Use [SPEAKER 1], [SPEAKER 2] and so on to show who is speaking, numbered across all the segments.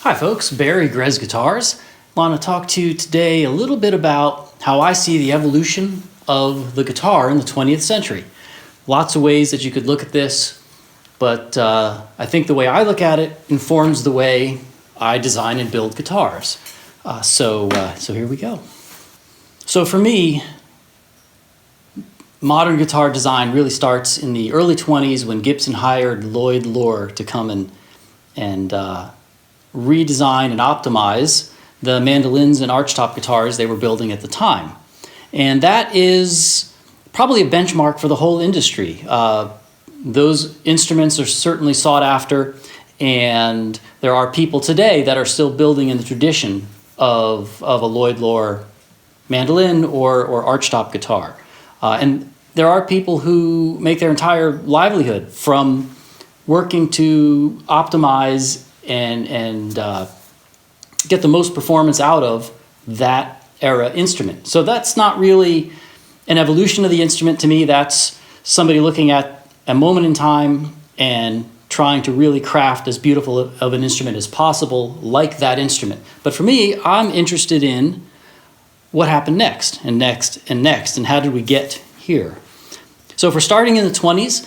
[SPEAKER 1] Hi folks, Barry, Grez Guitars. I want to talk to you today a little bit about how I see the evolution of the guitar in the 20th century. Lots of ways that you could look at this, but I think the way I look at it informs the way I design and build guitars. So here we go. So for me, modern guitar design really starts in the early 20s when Gibson hired Lloyd Loar to come and redesign and optimize the mandolins and archtop guitars they were building at the time. And that is probably a benchmark for the whole industry. Those instruments are certainly sought after, and there are people today that are still building in the tradition of a Lloyd Loar mandolin or archtop guitar. And there are people who make their entire livelihood from working to optimize and get the most performance out of that era instrument. So that's not really an evolution of the instrument to me. That's somebody looking at a moment in time and trying to really craft as beautiful of an instrument as possible, like that instrument. But for me, I'm interested in what happened next and next and next, and how did we get here? So if we're starting in the 20s,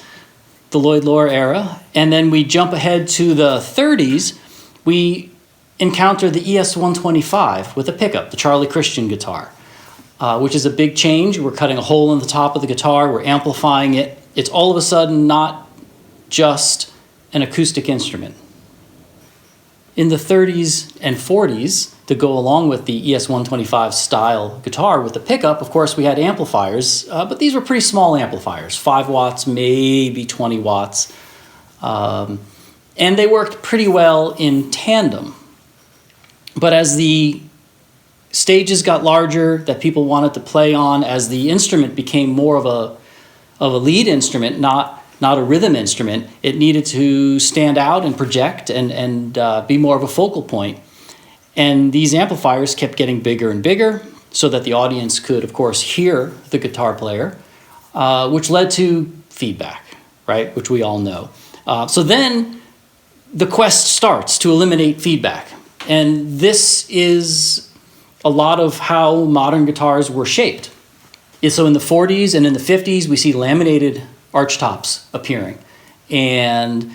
[SPEAKER 1] the Lloyd Loar era, and then we jump ahead to the 30s, we encounter the ES-125 with a pickup, the Charlie Christian guitar, which is a big change. We're cutting a hole in the top of the guitar, we're amplifying it. It's all of a sudden not just an acoustic instrument. In the 30s and 40s, to go along with the ES-125 style guitar with the pickup, of course, we had amplifiers, but these were pretty small amplifiers, 5 watts, maybe 20 watts. And they worked pretty well in tandem. But as the stages got larger that people wanted to play on, as the instrument became more of a lead instrument, not a rhythm instrument, it needed to stand out and project and be more of a focal point. And these amplifiers kept getting bigger and bigger so that the audience could, of course, hear the guitar player, which led to feedback, right, which we all know. So then the quest starts to eliminate feedback. And this is a lot of how modern guitars were shaped. So in the 40s and in the 50s, we see laminated archtops appearing. And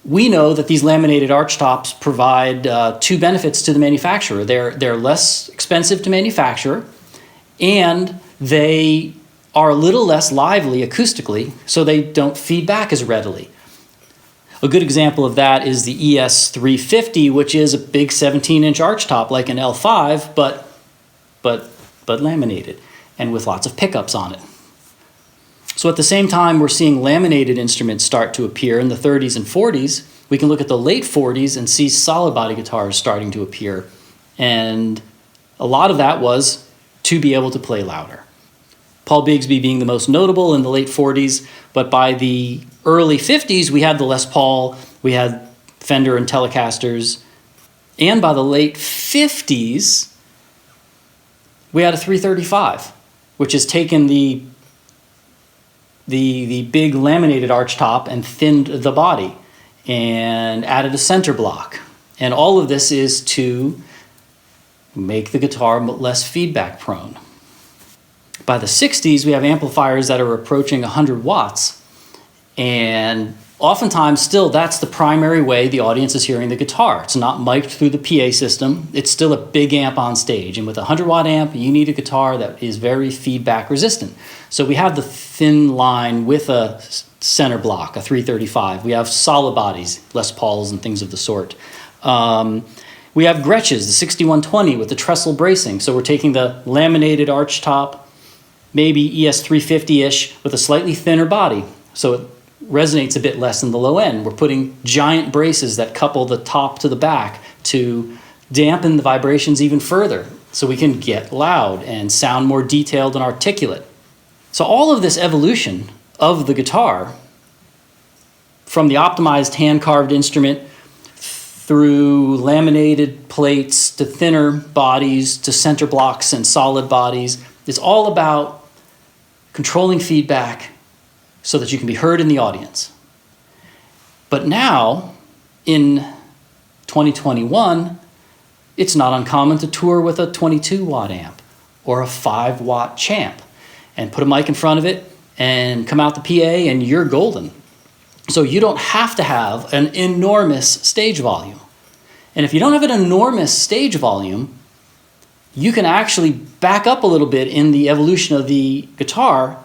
[SPEAKER 1] we know that these laminated archtops provide two benefits to the manufacturer. They're less expensive to manufacture, and they are a little less lively acoustically, so they don't feed back as readily. A good example of that is the ES-350, which is a big 17-inch archtop like an L5, but laminated and with lots of pickups on it. So at the same time we're seeing laminated instruments start to appear in the 30s and 40s, we can look at the late 40s and see solid body guitars starting to appear. And a lot of that was to be able to play louder. Paul Bigsby being the most notable in the late 40s, but by the early 50s we had the Les Paul, we had Fender and Telecasters, and by the late 50s we had a 335, which has taken the big laminated archtop and thinned the body and added a center block. And all of this is to make the guitar less feedback prone. By the 60s, we have amplifiers that are approaching 100 watts. And oftentimes still that's the primary way the audience is hearing the guitar. It's not mic'd through the PA system. It's still a big amp on stage. And with a 100-watt amp, you need a guitar that is very feedback resistant. So we have the thin line with a center block, a 335. We have solid bodies, Les Pauls and things of the sort. We have Gretsches, the 6120 with the trestle bracing. So we're taking the laminated archtop, maybe ES-350-ish with a slightly thinner body. So it resonates a bit less in the low end. We're putting giant braces that couple the top to the back to dampen the vibrations even further so we can get loud and sound more detailed and articulate. So all of this evolution of the guitar, from the optimized hand-carved instrument through laminated plates to thinner bodies to center blocks and solid bodies, is all about controlling feedback so that you can be heard in the audience. But now, in 2021, it's not uncommon to tour with a 22-watt amp or a 5-watt champ and put a mic in front of it and come out the PA and you're golden. So you don't have to have an enormous stage volume. And if you don't have an enormous stage volume, you can actually back up a little bit in the evolution of the guitar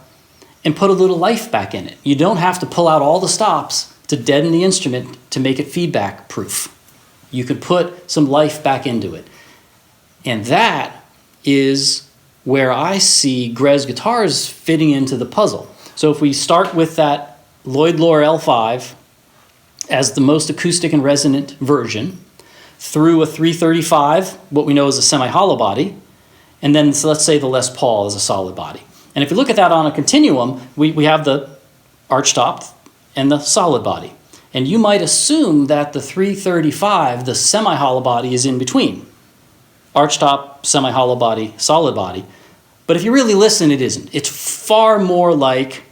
[SPEAKER 1] and put a little life back in it. You don't have to pull out all the stops to deaden the instrument to make it feedback proof. You can put some life back into it. And that is where I see Grez Guitars fitting into the puzzle. So if we start with that Lloyd Loar L5 as the most acoustic and resonant version, through a 335, what we know is a semi-hollow body, and then so let's say the Les Paul is a solid body. And if you look at that on a continuum, we have the archtop and the solid body. And you might assume that the 335, the semi-hollow body, is in between. Archtop, semi-hollow body, solid body. But if you really listen, it isn't. It's far more like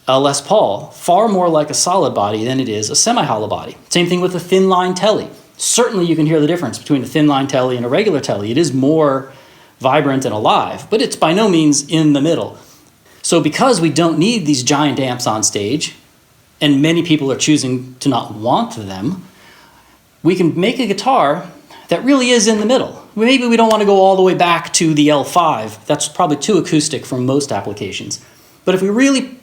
[SPEAKER 1] a Les Paul, far more like a solid body than it is a semi-hollow body. Same thing with a thin line telly. Certainly you can hear the difference between a thin line telly and a regular telly. It is more vibrant and alive, but it's by no means in the middle. So because we don't need these giant amps on stage, and many people are choosing to not want them, we can make a guitar that really is in the middle. Maybe we don't want to go all the way back to the L5. That's probably too acoustic for most applications. But if we really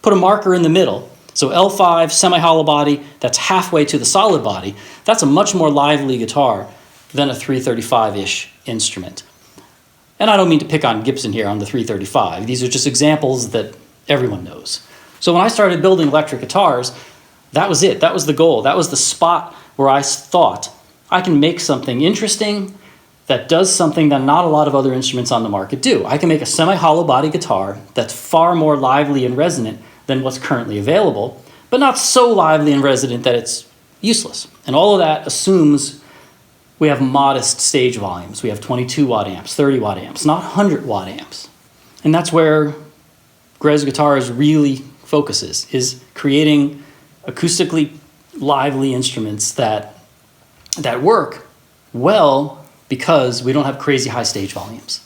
[SPEAKER 1] put a marker in the middle, so L5, semi-hollow body, that's halfway to the solid body, that's a much more lively guitar than a 335-ish instrument. And I don't mean to pick on Gibson here on the 335. These are just examples that everyone knows. So when I started building electric guitars, that was it. That was the goal. That was the spot where I thought I can make something interesting that does something that not a lot of other instruments on the market do. I can make a semi-hollow body guitar that's far more lively and resonant than what's currently available, but not so lively and resonant that it's useless. And all of that assumes we have modest stage volumes. We have 22-watt amps, 30-watt amps, not 100-watt amps. And that's where Grez Guitars really focuses, is creating acoustically lively instruments that work well because we don't have crazy high stage volumes.